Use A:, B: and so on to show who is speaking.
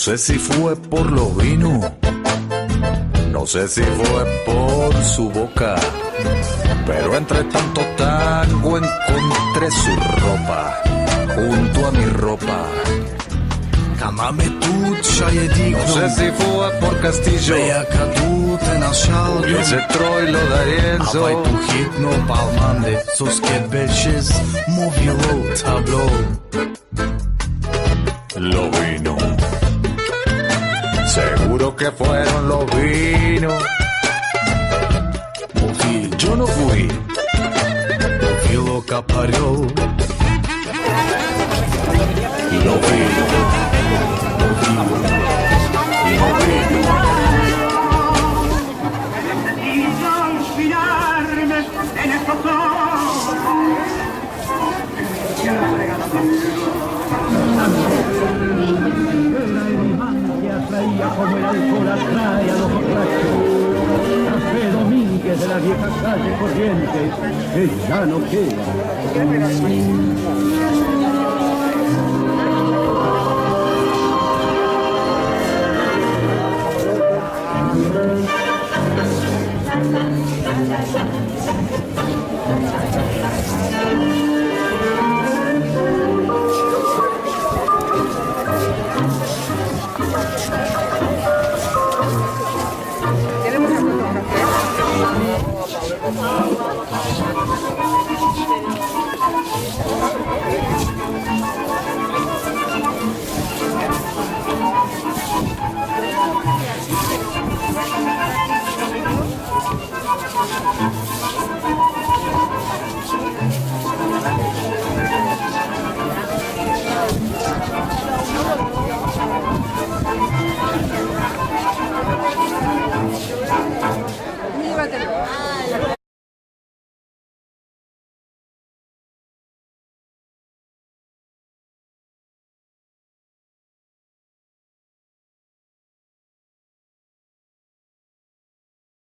A: sé si fue por los vinos, no sé si fue por su boca, pero entre tanto tango encontré su ropa junto a mi ropa.
B: Kamame tuča je dignom,
A: No sé si fue por Castillo
B: veja kadute na
A: y
B: šaldom,
A: ese Troilo
B: a
A: d'Arienzo.
B: vaj tu hitno palmande, sus ketbelches movilo tablo.
A: Los vinos, seguro que fueron los vinos. Yo no fui.
B: Movilo kapariol,
A: Los vinos, los vinos.
C: Necesito inspirarme en estos ojos. La elegancia traía como el alcohol atrae a los borrachos. Café Domínguez de la vieja calle Corrientes, que ya no queda.
D: Tenemos una fotografía.